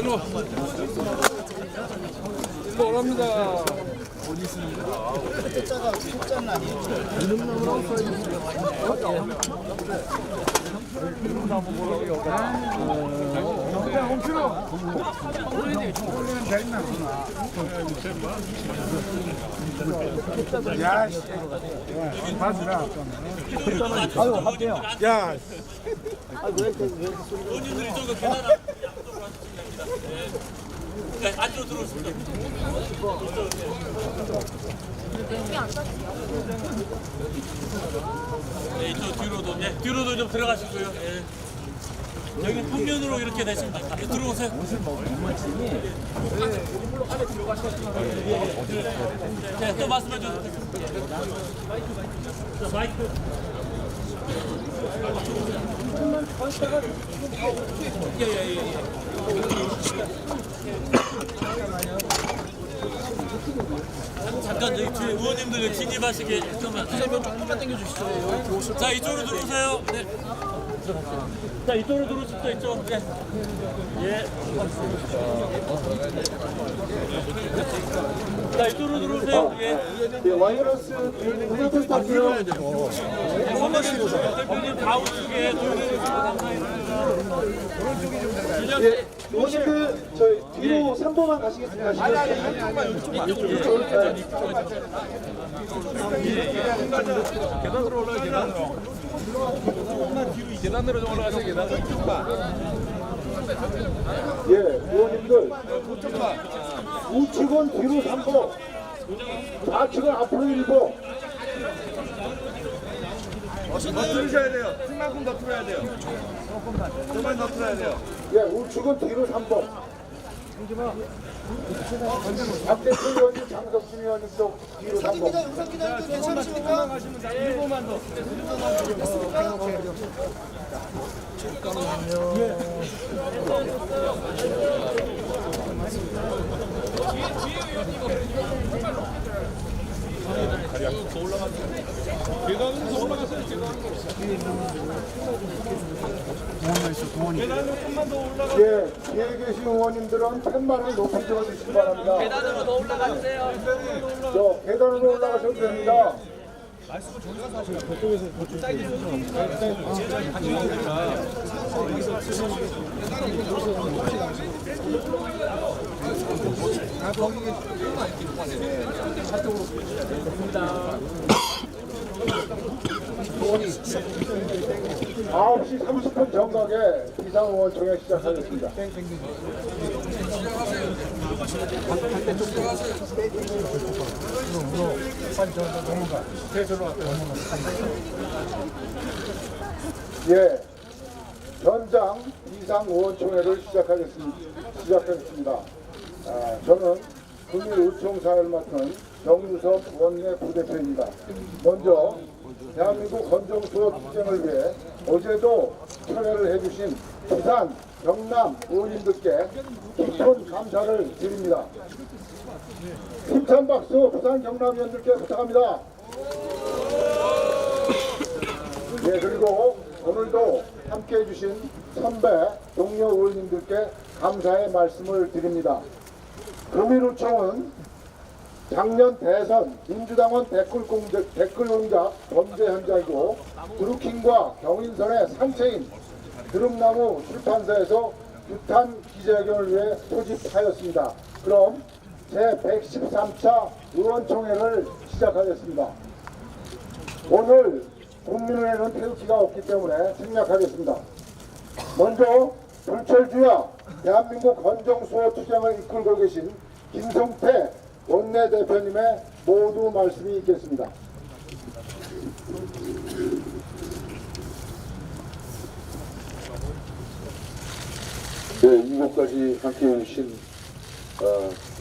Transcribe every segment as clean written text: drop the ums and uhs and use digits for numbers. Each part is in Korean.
일로 오랍니다. 야, 씨. 맞으라. 아유, 할게요. 야, 의원님들 이쪽으로 계단 양쪽으로 하시면 됩니다. 네, 안쪽으로 들어오십니다. 네, 이쪽 뒤로도, 뒤로도 좀 들어가시고요. 예. 여기 평면으로 이렇게 되시면 됩니다. 들어오세요. 네, 또 말씀해 주세요. 마이크. 잠깐 저기 뒤에 의원님들 진입하시게 잠깐만. 조금만 당겨주시죠. 자, 이쪽으로 들어오세요. 네. 자, 이쪽으로 들어오십시오. 이쪽. 네. 예. 자, 이쪽으로 들어오세요. 예. 와이러스 문화센터 탈게요. 대표님 가운데 예, 의원님들 저희 뒤로 3번만 가시겠습니다. 계단으로 올라가 계단으로. 계단으로 좀 올라가세요. 계단으로. 예, 의원님들 우측은 뒤로 3번, 좌측은 앞으로 1번. 더 틀으셔야 돼요. 승만큼 더 틀어야 돼요. 조금만 더 틀어야 돼요. 예, 우측은 뒤로 3번. 박대표 의원님, 장석진 의원님 쪽 뒤로 3번. 영상기자님도 괜찮으십니까? 1분만 더. 계단으로 올라가세요. 예, 뒤에 계신 의원님들은 팻말을 높이 들어주시기 바랍니다. 계단으로 더 올라가주세요. 계단으로 올라가셔도 됩니다. 아홉 시 30분 정각에 비상의원총회 시작하겠습니다. 예, 현장 비상의원총회를 시작하겠습니다. 저는 국민의총사회를 맡은 정유섭 원내 부대표입니다. 먼저 대한민국 건정수호 투쟁을 위해 어제도 참여를 해주신 부산, 경남 의원님들께 깊은 감사를 드립니다. 힘찬 박수 부산, 경남 의원들께 부탁합니다. 예, 그리고 오늘도 함께해 주신 선배, 동료 의원님들께 감사의 말씀을 드립니다. 금일우총은 작년 대선 민주당원 댓글 공작 범죄 현장이고 드루킹과 경인선의 상체인 드rum나무 출판사에서 규탄 기자회견을 위해 소집하였습니다. 그럼 제113차 의원총회를 시작하겠습니다. 오늘 국민의회는 태극기가 없기 때문에 생략하겠습니다. 먼저 불철주야 대한민국 건정수호 투쟁을 이끌고 계신 김성태 원내대표님의 모두 말씀이 있겠습니다. 네, 이곳까지 함께해 주신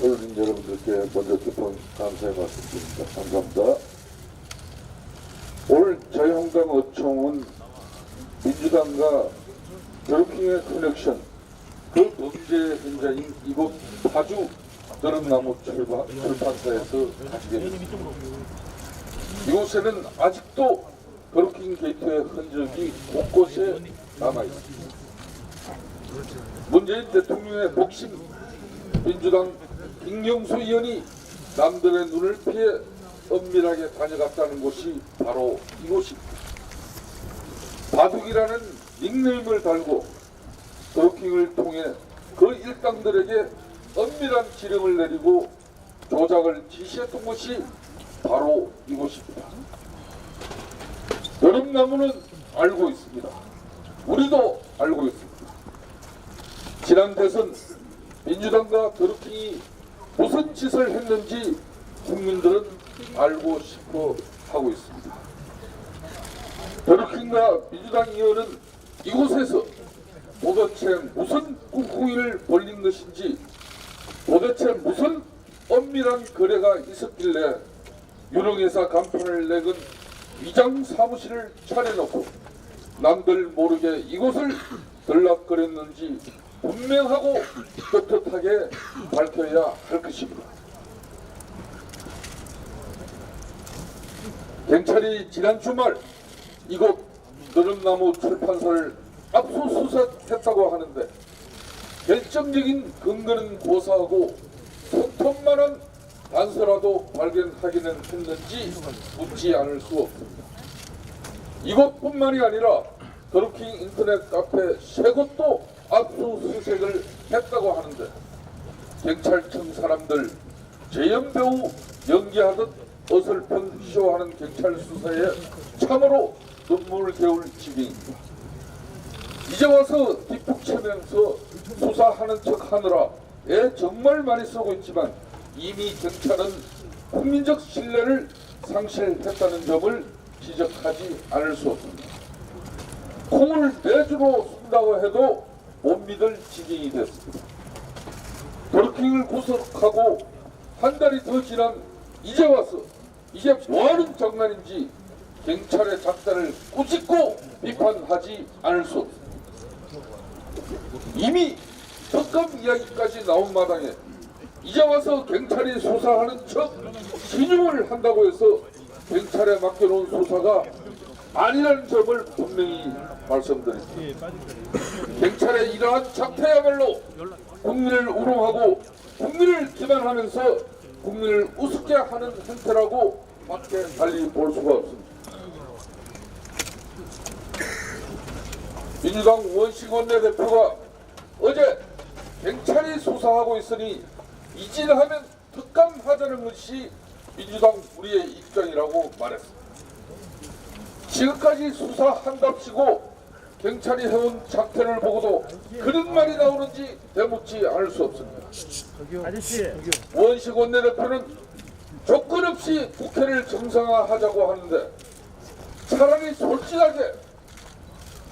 어르신 여러분들께 먼저 깊은 감사의 말씀드립니다. 감사합니다. 오늘 자유한국당 민주당과 드루킹의 커넥션, 그 범죄 현장인 이곳 파주 드럼나무 출판사에서 가지게 됐습니다. 이곳에는 아직도 드루킹 게이트의 흔적이 곳곳에 남아있습니다. 문재인 대통령의 복심 민주당 김경수 의원이 남들의 눈을 피해 은밀하게 다녀갔다는 곳이 바로 이곳입니다. 바둑이라는 닉네임을 달고 도킹을 통해 그 일당들에게 은밀한 지령을 내리고 조작을 지시했던 곳이 바로 이곳입니다. 여름나무는 알고 있습니다. 우리도 알고 있습니다. 지난 대선 민주당과 더루킹이 무슨 짓을 했는지 국민들은 알고 싶어 하고 있습니다. 더루킹과 민주당 의원은 이곳에서 도대체 무슨 꿍꿍이를 벌린 것인지, 도대체 무슨 엄밀한 거래가 있었길래 유령회사 간판을 내건 위장 사무실을 차려놓고 남들 모르게 이곳을 들락거렸는지 분명하고 떳떳하게 밝혀야 할 것입니다. 경찰이 지난 주말 이곳 느릅나무 출판사를 압수수색했다고 하는데 결정적인 근거는 고사하고 손톱만한 단서라도 발견하기는 했는지 묻지 않을 수 없습니다. 이곳뿐만이 아니라 더루킹 인터넷 카페 세 곳도 압수수색을 했다고 하는데 경찰청 사람들 재연배우 연기하듯 어설픈 쇼하는 경찰 수사에 참으로 눈물겨울 지경입니다. 이제 와서 뒷북 치면서 수사하는 척 하느라 애 정말 많이 쓰고 있지만 이미 경찰은 국민적 신뢰를 상실했다는 점을 지적하지 않을 수 없습니다. 콩을 내주로 쏜다고 해도 못 믿을 지경이 됐습니다. 더루킹을 구속하고 한 달이 더 지난 이제 와서 이게 뭐하는 장난인지 경찰의 작단을 꾸짖고 비판하지 않을 수 없습니다. 이미 특검 이야기까지 나온 마당에 이제 와서 경찰이 수사하는 척 신용을 한다고 해서 경찰에 맡겨놓은 수사가 아니라는 점을 분명히 말씀드립니다. 경찰의 이러한 작태야말로 국민을 우롱하고 국민을 기만하면서 국민을 우습게 하는 행태라고 밖에 달리 볼 수가 없습니다. 민주당 원식 원내대표가 어제 경찰이 수사하고 있으니 이질하면 특감하자는 것이 민주당 우리의 입장이라고 말했습니다. 지금까지 수사한답시고 경찰이 해온 작태를 보고도 그런 말이 나오는지 되묻지 않을 수 없습니다. 원식 원내대표는 조건 없이 국회를 정상화하자고 하는데 차라리 솔직하게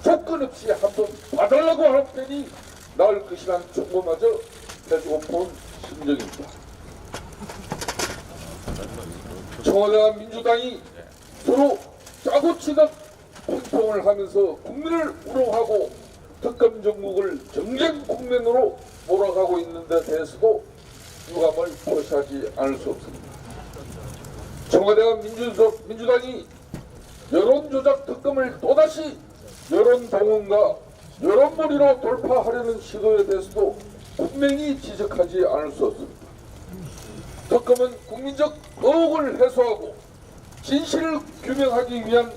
조건 없이 한번 봐달라고 하는 편이 나을 것이란 충고마저 해주고 본 심정입니다. 청와대와 민주당이 서로 짜고치듯 핑퐁을 하면서 국민을 우롱하고 특검 정국을 정쟁 국면으로 몰아가고 있는 데 대해서도 유감을 표시하지 않을 수 없습니다. 청와대와 민주당이 여론조작 특검을 또다시 여론동원과 여론몰이로 돌파하려는 시도에 대해서도 분명히 지적하지 않을 수 없습니다. 특검은 국민적 의혹을 해소하고 진실을 규명하기 위한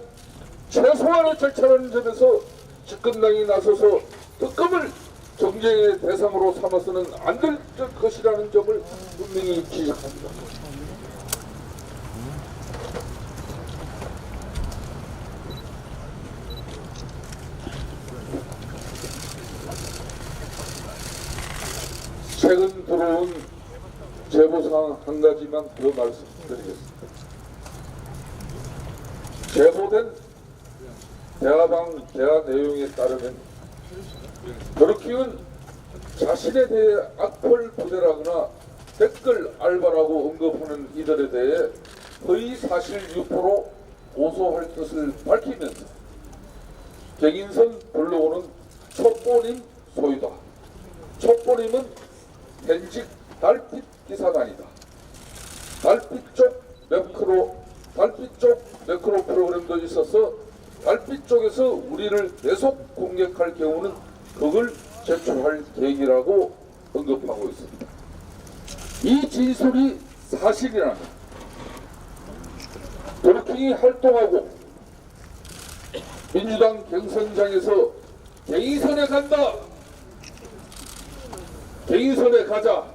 최소한의 절차라는 점에서 집권당이 나서서 특검을 정쟁의 대상으로 삼아서는 안 될 것이라는 점을 분명히 지적합니다. 최근 들어온 제보사항 한 가지만 더 말씀드리겠습니다. 제보된 대화 내용에 따르면 더루킹은 자신에 대해 악플 부대라거나 댓글 알바라고 언급하는 이들에 대해 허위 사실 유포로 고소할 뜻을 밝히면서 갱인선 블로그는 촛보님 소유다. 촛보님은 현직 달빛 기사단이다. 달빛 쪽 매크로 프로그램도 있어서 달빛 쪽에서 우리를 계속 공격할 경우는 그걸 제출할 계획이라고 언급하고 있습니다. 이 진술이 사실이라면 도르킹이 활동하고 민주당 경선장에서 갱의선에 간다, 갱의선에 가자,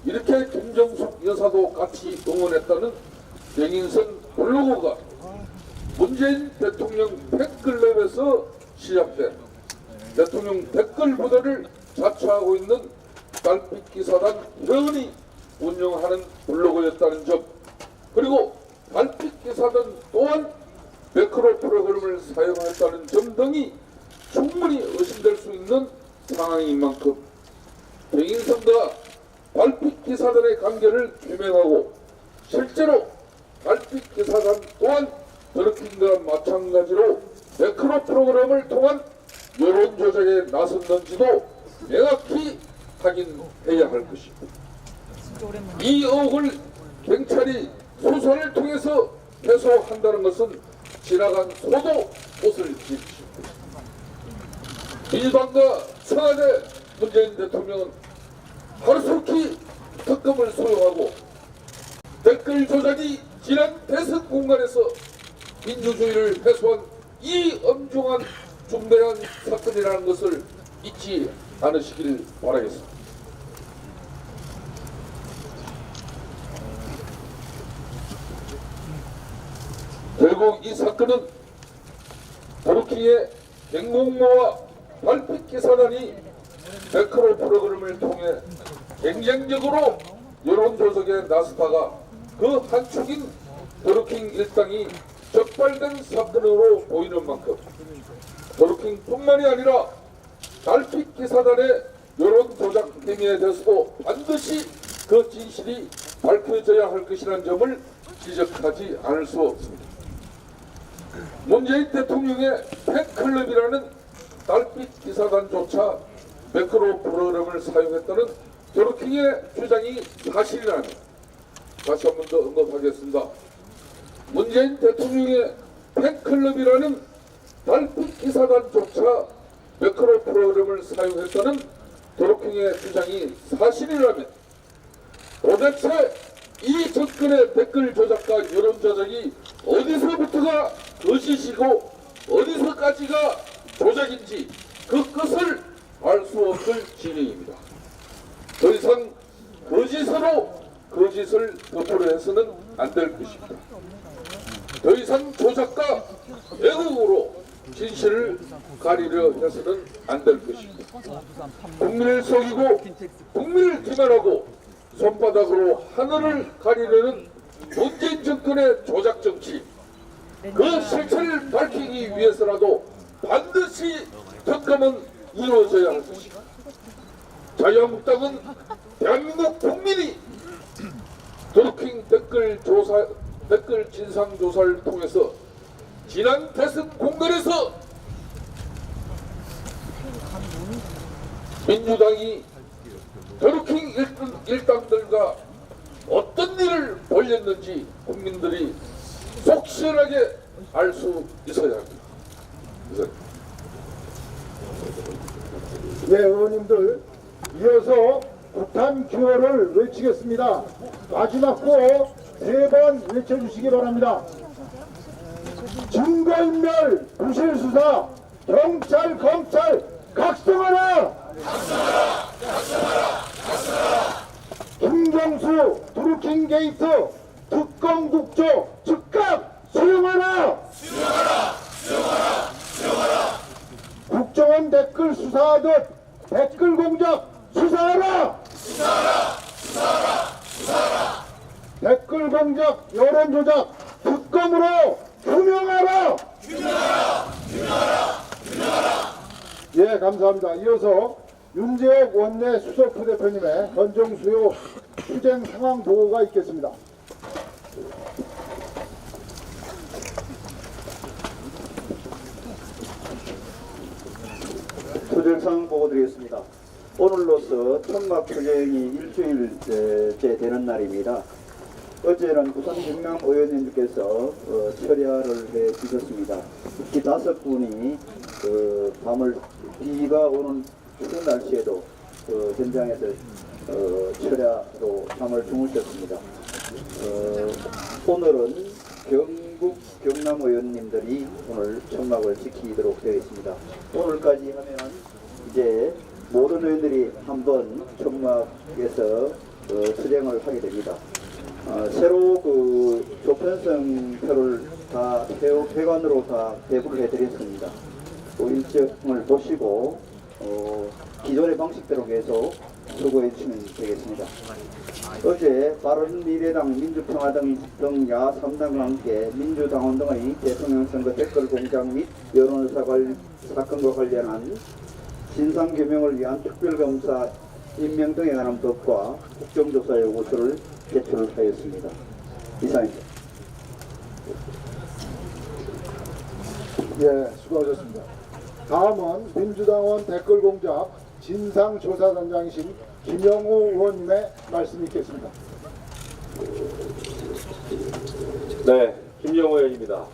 이렇게 김정숙 여사도 같이 응원했다는 갱의선 블로그가 문재인 대통령 팬클럽에서 시작된 대통령 댓글 부대를 자처하고 있는 달빛 기사단 회원이 운영하는 블로그였다는 점, 그리고 달빛 기사단 또한 매크로 프로그램을 사용했다는 점 등이 충분히 의심될 수 있는 상황인 만큼 갱인선과 달빛 기사단의 관계를 규명하고 실제로 달빛 기사단 또한 드루킹과 마찬가지로 매크로 프로그램을 통한 여론 조작에 나섰는지도 명확히 확인해야 할 것입니다. 이 의혹을 경찰이 수사를 통해서 해소한다는 것은 지나간 소도 옷을 지읍시오. 민주당과 청와대 문재인 대통령은 하루속히 특검을 소용하고 댓글 조작이 지난 대선 공간에서 민주주의를 훼손한 이 엄중한 중대한 사건이라는 것을 잊지 않으시길 바라겠습니다. 결국 이 사건은 도르킹의 갱공모와 달빛 기사단이 매크로 프로그램을 통해 경쟁적으로 여론 조작에 나서다가 그 한 축인 도르킹 일당이 적발된 사건으로 보이는 만큼 도르킹뿐만이 아니라 달빛 기사단의 여론 조작 행위에 대해서도 반드시 그 진실이 밝혀져야 할 것이라는 점을 지적하지 않을 수 없습니다. 문재인 대통령의 팬클럽이라는 달빛 기사단조차 매크로 프로그램을 사용했다는 도르킹의 주장이 사실이라면 다시 한 번 더 언급하겠습니다. 문재인 대통령의 팬클럽이라는 달빛 기사단조차 매크로 프로그램을 사용했다는 도르킹의 주장이 사실이라면 도대체 이 정권의 댓글 조작과 여론 조작이 어디서부터가 거짓이고 어디서까지가 조작인지 그 끝을 알 수 없을 진행입니다. 더 이상 거짓으로 거짓을 덮으려 해서는 안 될 것입니다. 더 이상 조작과 왜곡으로 진실을 가리려 해서는 안 될 것입니다. 국민을 속이고 국민을 기만하고 손바닥으로 하늘을 가리려는 문재인 정권의 조작 정치, 그 실체를 밝히기 위해서라도 반드시 특검은 이루어져야 할 것입니다. 자유한국당은 대한민국 국민이 도르킹 댓글 진상 조사를 통해서 지난 대선 공간에서 민주당이 도르킹 일당들과 어떤 일을 벌였는지 국민들이 속 시원하게 알 수 있어야 합니다. 네, 의원님들 이어서 북한 기호를 외치겠습니다. 마지막 거 3번 외쳐주시기 바랍니다. 증거인멸 부실수사 경찰 검찰 각성하라! 김경수 드루킹 게이트 특검 국조 즉각 수용하라! 국정원 댓글 수사하듯 댓글 공작 수사하라! 댓글 공작 여론 조작 특검으로 규명하라! 예, 감사합니다. 이어서 윤재옥 원내 수석 부대표님의 건정수요 투쟁 상황 보고가 있겠습니다. 투쟁상 보고 드리겠습니다. 오늘로서 천막 투쟁이 일주일째 되는 날입니다. 어제는 부산 경남 의원님께서 철야를 해 주셨습니다. 특히 5분이 밤을 비가 오는 추운 날씨에도 현장에서 철야로 잠을 주무셨습니다. 오늘은 경북 경남 의원님들이 오늘 천막을 지키도록 되어 있습니다. 오늘까지 하면 이제 모든 의원들이 한번 천막에서 수령을 하게 됩니다. 새로 그 조편성표를 다 회관으로 다 배부를 해드렸습니다. 일정을 보시고 기존의 방식대로 계속 수고해 주시면 되겠습니다. 어제 바른미래당, 민주평화당 등 야 3당과 함께 민주당원 등의 대통령 선거 댓글 공작 및 여론조사 사건과 관련한 진상규명을 위한 특별검사 임명 등에 관한 법과 국정조사 요구서를 제출하였습니다. 이상입니다. 예, 수고하셨습니다. 다음은 민주당원 댓글 공작 진상조사단장이신 김영우 의원님의 말씀 있겠습니다. 네, 김영호 의원입니다.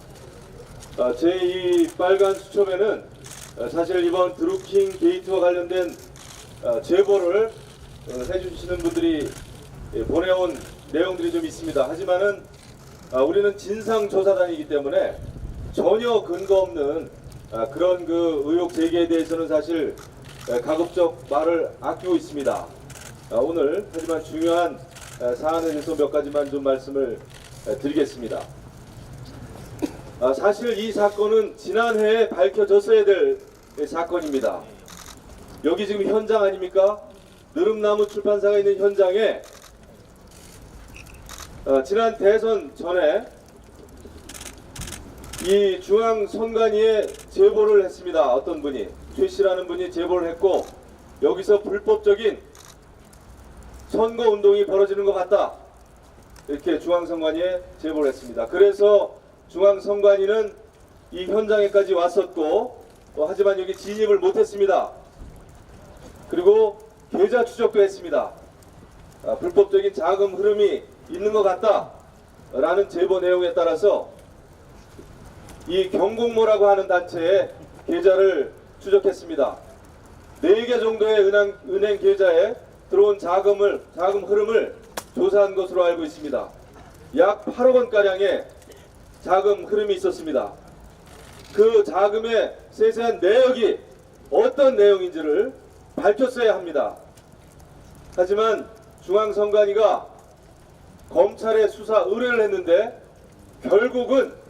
제2 빨간 수첩에는 사실 이번 드루킹 게이트와 관련된 제보를 해주시는 분들이 보내온 내용들이 좀 있습니다. 하지만은 우리는 진상조사단이기 때문에 전혀 근거 없는 그런 그 의혹 제기에 대해서는 사실 가급적 말을 아끼고 있습니다. 오늘 하지만 중요한 사안에 대해서 몇 가지만 좀 말씀을 드리겠습니다. 사실 이 사건은 지난해에 밝혀졌어야 될 사건입니다. 여기 지금 현장 아닙니까? 느릅나무 출판사가 있는 현장에 지난 대선 전에 이 중앙선관위에 제보를 했습니다. 어떤 분이, 최 씨라는 분이 제보를 했고, 여기서 불법적인 선거운동이 벌어지는 것 같다, 이렇게 중앙선관위에 제보를 했습니다. 그래서 중앙선관위는 이 현장에까지 왔었고, 하지만 여기 진입을 못했습니다. 그리고 계좌 추적도 했습니다. 불법적인 자금 흐름이 있는 것 같다 라는 제보 내용에 따라서 이 경공모라고 하는 단체의 계좌를 추적했습니다. 4개 정도의 은행 계좌에 들어온 자금 흐름을 조사한 것으로 알고 있습니다. 약 8억 원가량의 자금 흐름이 있었습니다. 그 자금의 세세한 내역이 어떤 내용인지를 밝혔어야 합니다. 하지만 중앙선관위가 검찰에 수사 의뢰를 했는데 결국은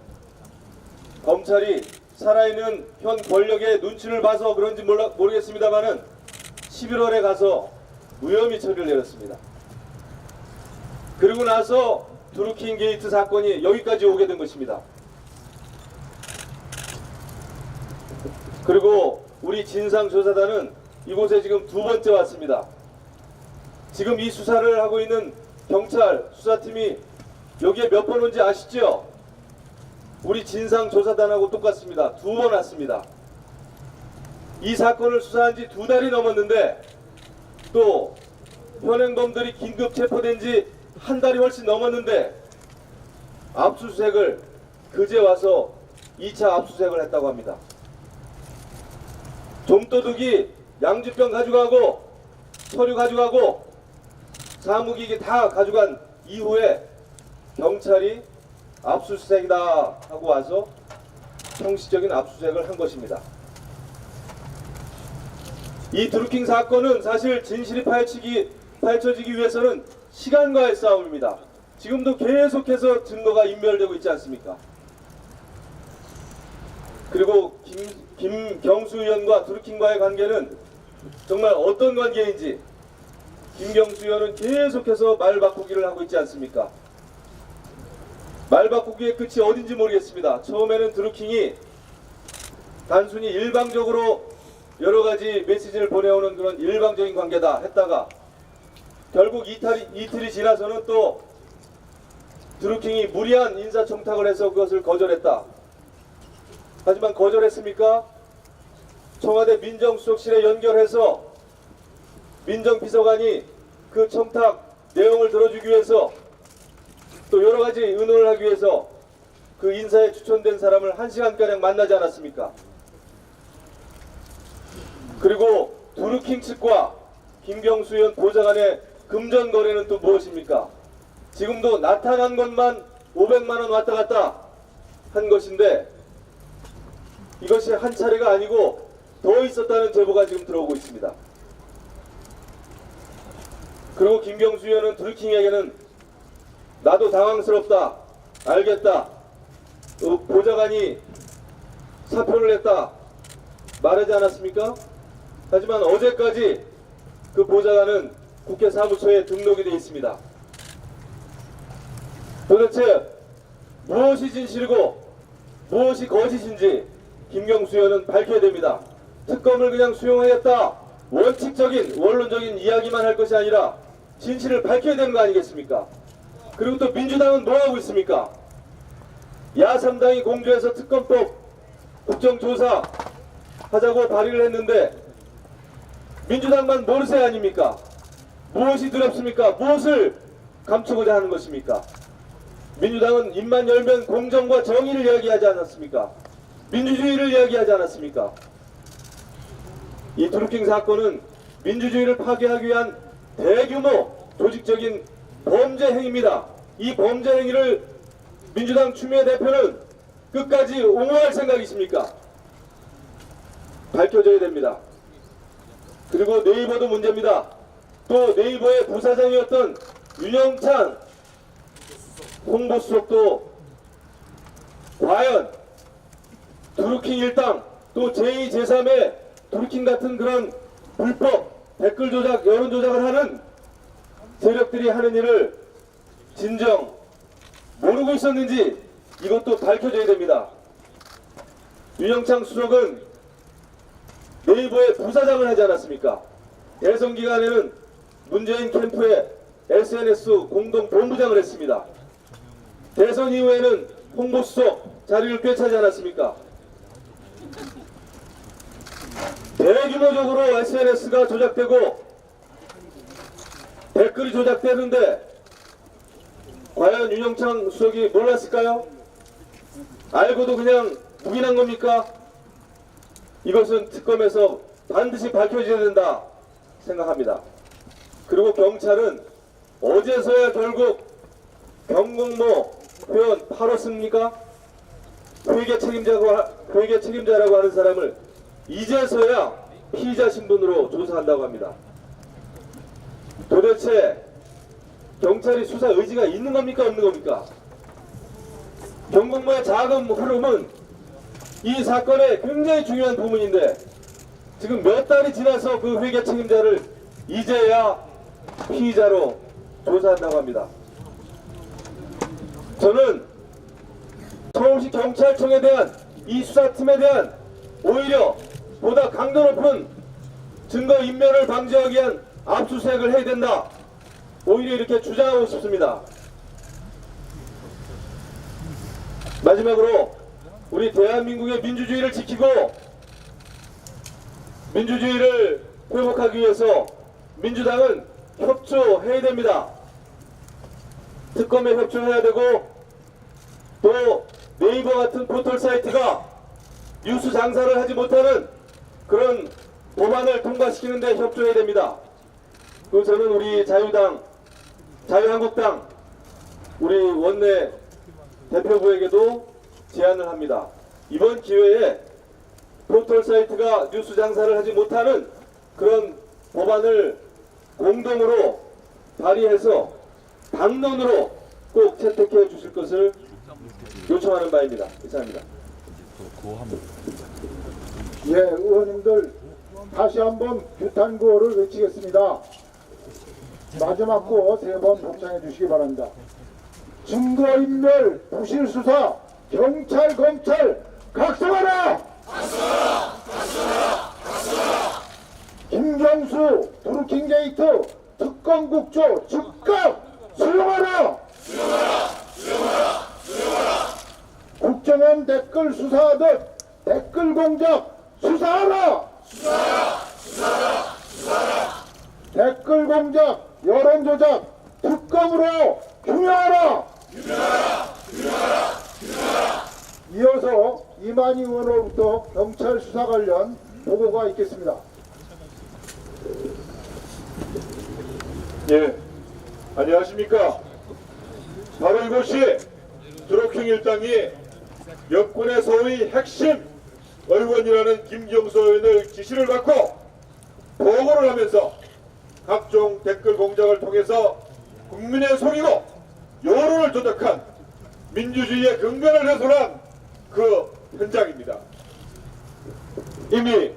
검찰이 살아있는 현 권력의 눈치를 봐서 그런지 모르겠습니다만은 11월에 가서 무혐의 처리를 내렸습니다. 그리고 나서 드루킹 게이트 사건이 여기까지 오게 된 것입니다. 그리고 우리 진상조사단은 이곳에 지금 2번째 왔습니다. 지금 이 수사를 하고 있는 경찰 수사팀이 여기에 몇 번 온지 아시죠? 우리 진상조사단하고 똑같습니다. 2번 왔습니다. 이 사건을 수사한 지 2달이 넘었는데 또 현행범들이 긴급 체포된 지 1달이 훨씬 넘었는데 압수수색을 그제 와서 2차 압수수색을 했다고 합니다. 좀도둑이 양주병 가져가고 서류 가져가고 사무기기 다 가져간 이후에 경찰이 압수수색이다 하고 와서 형식적인 압수수색을 한 것입니다. 이 드루킹 사건은 사실 진실이 파헤쳐지기 위해서는 시간과의 싸움입니다. 지금도 계속해서 증거가 인멸되고 있지 않습니까? 그리고 김경수 의원과 드루킹과의 관계는 정말 어떤 관계인지 김경수 의원은 계속해서 말 바꾸기를 하고 있지 않습니까? 말 바꾸기의 끝이 어딘지 모르겠습니다. 처음에는 드루킹이 단순히 일방적으로 여러 가지 메시지를 보내오는 그런 일방적인 관계다 했다가 결국 이틀이 지나서는 또 드루킹이 무리한 인사청탁을 해서 그것을 거절했다. 하지만 거절했습니까? 청와대 민정수석실에 연결해서 민정비서관이 그 청탁 내용을 들어주기 위해서 또 여러가지 의논을 하기 위해서 그 인사에 추천된 사람을 1시간가량 만나지 않았습니까? 그리고 드루킹 측과 김경수 의원 보좌관의 금전 거래는 또 무엇입니까? 지금도 나타난 것만 500만 원 왔다 갔다 한 것인데 이것이 한 차례가 아니고 더 있었다는 제보가 지금 들어오고 있습니다. 그리고 김경수 의원은 드루킹에게는 나도 당황스럽다, 알겠다, 보좌관이 사표를 냈다 말하지 않았습니까? 하지만 어제까지 그 보좌관은 국회 사무처에 등록이 되어 있습니다. 도대체 무엇이 진실이고 무엇이 거짓인지 김경수 의원은 밝혀야 됩니다. 특검을 그냥 수용하겠다, 원칙적인 원론적인 이야기만 할 것이 아니라 진실을 밝혀야 되는 거 아니겠습니까? 그리고 또 민주당은 뭐하고 있습니까? 야3당이 공조해서 특검법 국정조사 하자고 발의를 했는데 민주당만 모르쇠 아닙니까? 무엇이 두렵습니까? 무엇을 감추고자 하는 것입니까? 민주당은 입만 열면 공정과 정의를 이야기하지 않았습니까? 민주주의를 이야기하지 않았습니까? 이 드루킹 사건은 민주주의를 파괴하기 위한 대규모 조직적인 범죄 행위입니다. 이 범죄 행위를 민주당 추미애 대표는 끝까지 옹호할 생각이십니까? 밝혀져야 됩니다. 그리고 네이버도 문제입니다. 또 네이버의 부사장이었던 윤영찬 홍보수석도 과연 드루킹 일당 또 제2, 제3의 드루킹 같은 그런 불법 댓글 조작, 여론 조작을 하는 세력들이 하는 일을 진정 모르고 있었는지 이것도 밝혀져야 됩니다. 윤영창 수석은 네이버의 부사장을 하지 않았습니까? 대선 기간에는 문재인 캠프의 SNS 공동 본부장을 했습니다. 대선 이후에는 홍보수석 자리를 꿰차지 않았습니까? 대규모적으로 SNS가 조작되고 댓글이 조작되는데 과연 윤영창 수석이 몰랐을까요? 알고도 그냥 묵인한 겁니까? 이것은 특검에서 반드시 밝혀져야 된다 생각합니다. 그리고 경찰은 어제서야 결국 경공모 회원 팔았습니까? 회계 책임자라고 하는 사람을 이제서야 피의자 신분으로 조사한다고 합니다. 도대체 경찰이 수사 의지가 있는 겁니까 없는 겁니까? 경공모의 자금 흐름은 이 사건의 굉장히 중요한 부분인데 지금 몇 달이 지나서 그 회계 책임자를 이제야 피의자로 조사한다고 합니다. 저는 서울시 경찰청에 대한 이 수사팀에 대한 오히려 보다 강도 높은 증거 인멸을 방지하기 위한 압수수색을 해야 된다. 오히려 이렇게 주장하고 싶습니다. 마지막으로 우리 대한민국의 민주주의를 지키고 민주주의를 회복하기 위해서 민주당은 협조해야 됩니다. 특검에 협조해야 되고 또 네이버 같은 포털 사이트가 뉴스 장사를 하지 못하는 그런 법안을 통과시키는 데 협조해야 됩니다. 그리고 저는 우리 자유당, 자유한국당 우리 원내 대표부에게도 제안을 합니다. 이번 기회에 포털 사이트가 뉴스 장사를 하지 못하는 그런 법안을 공동으로 발의해서 당론으로 꼭 채택해 주실 것을 요청하는 바입니다. 이상입니다. 예, 의원님들 다시 한번 규탄 구호를 외치겠습니다. 마지막 구호 3번 복창해 주시기 바랍니다. 증거인멸 부실수사 경찰 검찰 각성하라! 각성하라! 각성하라! 각성하라! 김경수 드루킹 게이트 특검 국조 즉각 수용하라! 수용하라! 수용하라! 수용하라! 국정원 댓글 수사하듯 댓글 공작 수사하라! 수사하라! 수사하라! 수사하라! 댓글 공작 여론 조작 특검으로 규명하라! 규명하라! 규명하라! 규명하라! 이어서 이만희 의원으로부터 경찰 수사 관련 보고가 있겠습니다. 예, 안녕하십니까. 바로 이곳이 드루킹 일당이 여권의 소위 핵심 의원이라는 김경수 의원의 지시를 받고 보고를 하면서 각종 댓글 공작을 통해서 국민의 속이고 여론을 조작한 민주주의의 근간을 훼손한 그 현장입니다. 이미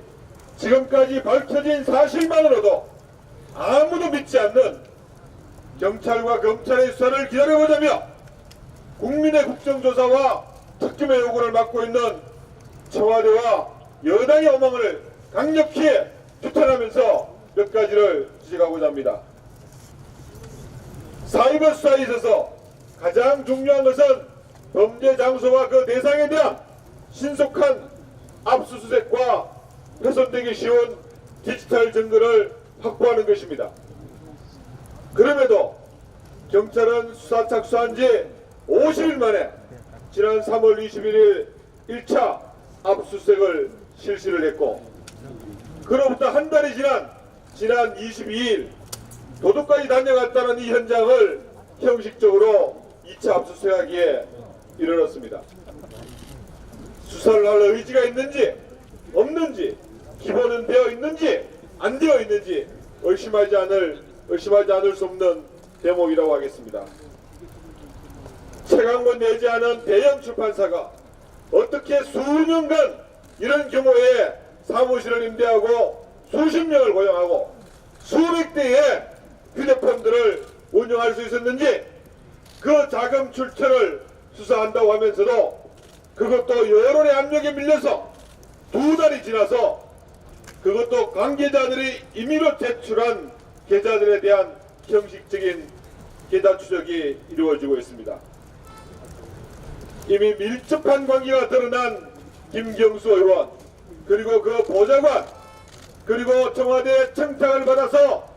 지금까지 밝혀진 사실만으로도 아무도 믿지 않는 경찰과 검찰의 수사를 기다려보자며 국민의 국정조사와 특검의 요구를 맡고 있는 청와대와 여당의 오망을 강력히 규탄하면서 몇 가지를 지적하고자 합니다. 사이버 수사에 있어서 가장 중요한 것은 범죄 장소와 그 대상에 대한 신속한 압수수색과 훼손되기 쉬운 디지털 증거를 확보하는 것입니다. 그럼에도 경찰은 수사 착수한 지 50일 만에 지난 3월 21일 1차 압수수색을 실시를 했고, 그로부터 한 달이 지난 22일 도둑까지 다녀갔다는 이 현장을 형식적으로 2차 압수수색하기에 이르렀습니다. 수사를 할 의지가 있는지 없는지, 기본은 되어 있는지 안 되어 있는지 의심하지 않을 수 없는 대목이라고 하겠습니다. 채광문 내지 않은 대형 출판사가 어떻게 수년간 이런 규모의 사무실을 임대하고 수십 명을 고용하고 수백 대의 휴대폰들을 운영할 수 있었는지, 그 자금 출처를 수사한다고 하면서도 그것도 여론의 압력에 밀려서 2달이 지나서 그것도 관계자들이 임의로 제출한 계좌들에 대한 형식적인 계좌 추적이 이루어지고 있습니다. 이미 밀접한 관계가 드러난 김경수 의원, 그리고 그 보좌관, 그리고 청와대 청탁을 받아서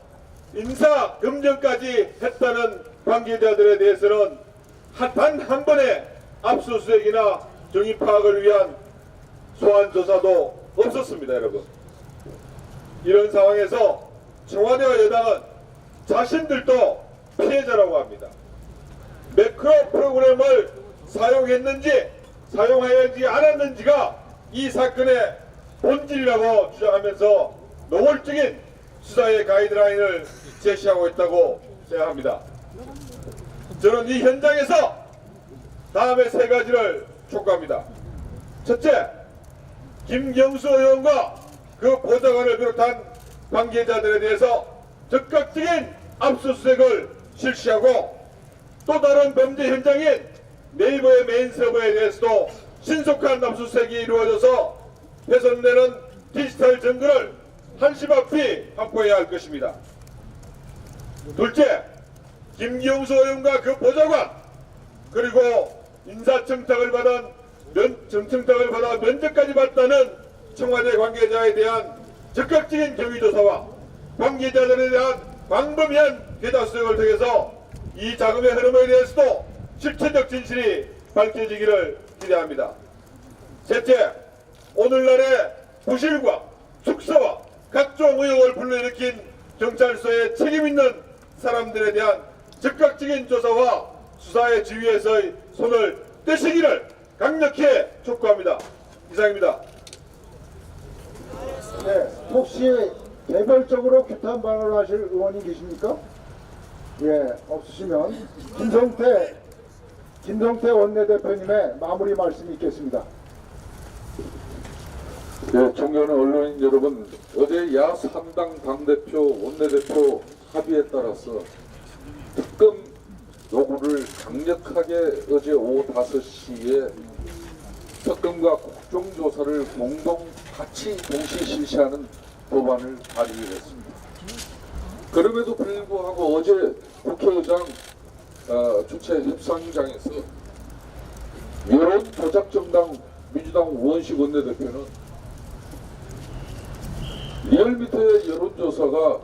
인사 검증까지 했다는 관계자들에 대해서는 단 한 번의 압수수색이나 정의 파악을 위한 소환 조사도 없었습니다, 여러분. 이런 상황에서 청와대와 여당은 자신들도 피해자라고 합니다. 매크로 프로그램을 사용했는지 사용하지 않았는지가 이 사건의 본질이라고 주장하면서 노골적인 수사의 가이드라인을 제시하고 있다고 생각합니다. 저는 이 현장에서 다음에 3가지를 촉구합니다. 첫째, 김경수 의원과 그 보좌관을 비롯한 관계자들에 대해서 적극적인 압수수색을 실시하고, 또 다른 범죄 현장인 네이버의 메인 서버에 대해서도 신속한 압수수색이 이루어져서 훼손되는 디지털 증거를 한시바피 확보해야 할 것입니다. 둘째, 김경수 의원과 그 보좌관, 그리고 인사청탁을 받아 면접까지 받다는 청와대 관계자에 대한 적극적인 경위조사와 관계자들에 대한 광범위한 계좌 수색을 통해서 이 자금의 흐름에 대해서도 실체적 진실이 밝혀지기를 기대합니다. 셋째, 오늘날의 부실과 축소와 각종 의혹을 불러일으킨 경찰서의 책임있는 사람들에 대한 적극적인 조사와 수사의 지휘에서의 손을 떼시기를 강력히 촉구합니다. 이상입니다. 네, 혹시 개별적으로 규탄 발언을 하실 의원이 계십니까? 예, 없으시면 김성태 원내대표님의 마무리 말씀이 있겠습니다. 네, 존경하는 언론인 여러분, 어제 야 3당 당대표, 원내대표 합의에 따라서 특검 요구를 강력하게 어제 오후 5시에 특검과 국정조사를 같이 동시 실시하는 법안을 발의했습니다. 그럼에도 불구하고 어제 국회의장 주최 협상장에서 여론 조작정당 민주당 우원식 원내대표는 리얼미터의 여론조사가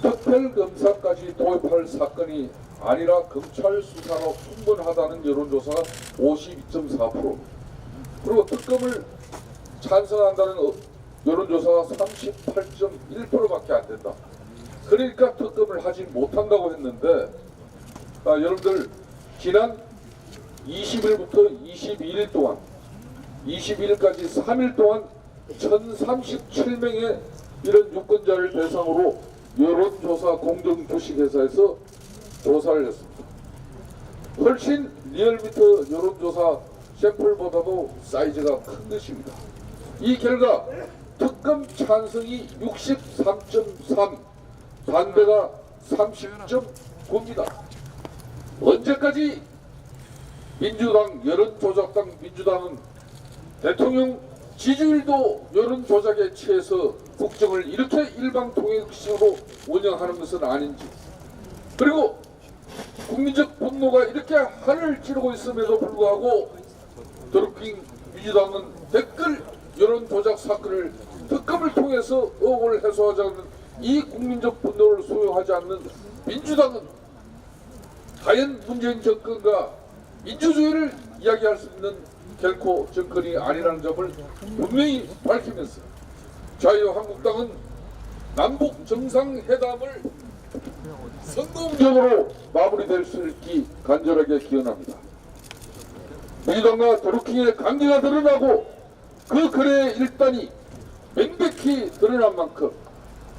특별검사까지 도입할 사건이 아니라 검찰 수사로 충분하다는 여론조사가 52.4%, 그리고 특검을 찬성한다는 여론조사가 38.1%밖에 안 된다. 그러니까 특검을 하지 못한다고 했는데 여러분들 지난 20일부터 22일 동안 22일까지 3일 동안 1037명의 이런 유권자를 대상으로 여론조사 공정주식회사에서 조사를 했습니다. 훨씬 리얼미터 여론조사 샘플보다도 사이즈가 큰 것입니다. 이 결과 특검 찬성이 63.3, 반대가 30.9입니다. 언제까지 민주당, 여론조작당 민주당은 대통령 지지율도 여론조작에 취해서 국정을 이렇게 일방통행식으로 운영하는 것은 아닌지, 그리고 국민적 분노가 이렇게 하늘을 찌르고 있음에도 불구하고 드루킹 민주당은 댓글 여론조작 사건을 특검을 통해서 의혹을 해소하자는 이 국민적 분노를 수용하지 않는 민주당은 과연 문재인 정권과 민주주의를 이야기할 수 있는 결코 정권이 아니라는 점을 분명히 밝히면서 자유한국당은 남북 정상회담을 성공적으로 마무리될 수 있기 간절하게 기원합니다. 민주당과 드루킹의 관계가 드러나고 그 거래의 일단이 명백히 드러난 만큼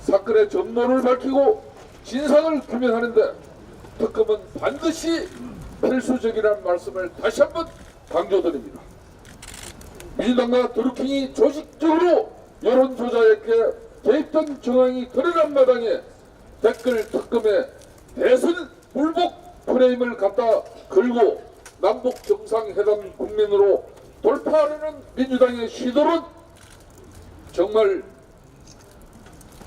사건의 전모를 밝히고 진상을 규명하는데 특검은 반드시 필수적이라는 말씀을 다시 한번 강조드립니다. 민주당과 드루킹이 조직적으로 여론조작에 개입된 정황이 드러난 마당에 댓글 특검에 대선 불복 프레임을 갖다 걸고 남북 정상회담 국면으로 돌파하려는 민주당의 시도는 정말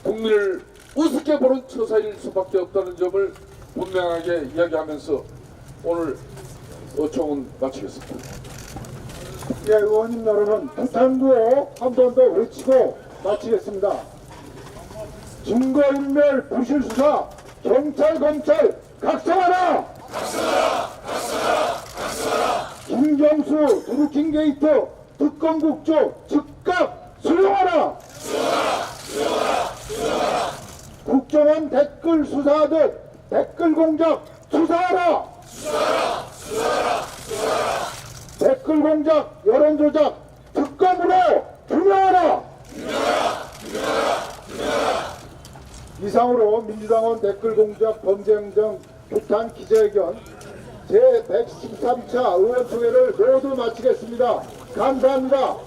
국민을 우습게 보는 처사일 수밖에 없다는 점을 분명하게 이야기하면서 오늘 어총은 마치겠습니다. 예, 의원님 여러분, 부탄구호 한 번 더 외치고 마치겠습니다. 증거인멸 부실수사 경찰 검찰 각성하라! 각성하라! 각성하라! 각성하라! 김경수 드루킹 게이트 특검 국조 즉각 수용하라! 수용하라! 수용하라! 수용하라! 국정원 댓글 수사들 댓글 공작 수사하라! 수사하라! 수사하라! 수사하라! 댓글 공작 여론조작 특검으로 규명하라! 규명하라! 규명하라! 규명하라! 이상으로 민주당원 댓글 공작 범죄 행정 규탄 기자회견 제113차 의원총회를 모두 마치겠습니다. 감사합니다.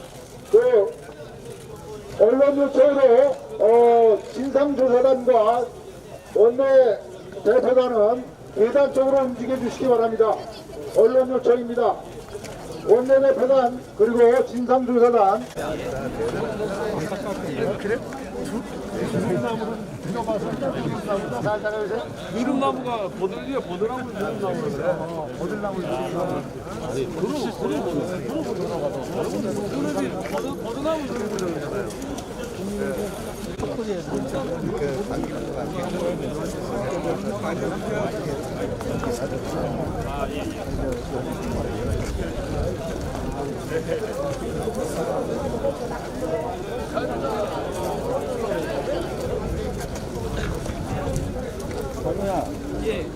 언론 요청으로 진상조사단과 원내 대표단은 계단 쪽으로 움직여 주시기 바랍니다. 언론 요청입니다. 원내 대표단 그리고 진상조사단. 느릅나무가 보들이야 보들나무 느릅나무 그래. 보들나무 보들나무 예.